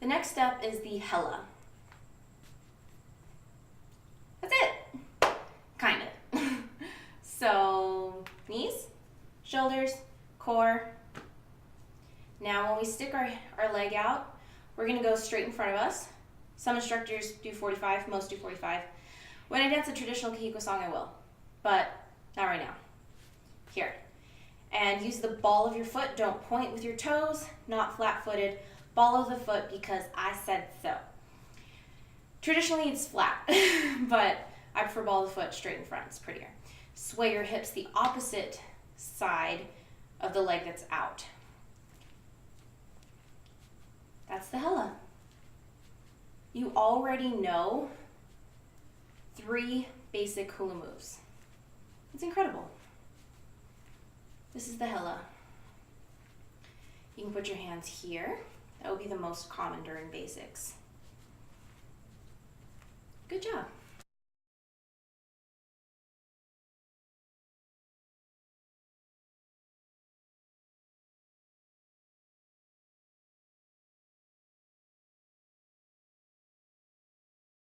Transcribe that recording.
next step is the Hela. That's it. Kind of. So, knees, shoulders, core. Now when we stick our leg out, we're gonna go straight in front of us. Some instructors do 45, most do 45. When I dance a traditional Kahiko song, I will, but not right now. Here. And use the ball of your foot. Don't point with your toes, not flat-footed. Ball of the foot because I said so. Traditionally, it's flat, but I prefer ball of the foot straight in front. It's prettier. Sway your hips the opposite side of the leg that's out. That's the Hela. You already know 3 basic hula moves. It's incredible. This is the Hela. You can put your hands here. That would be the most common during basics. Good job.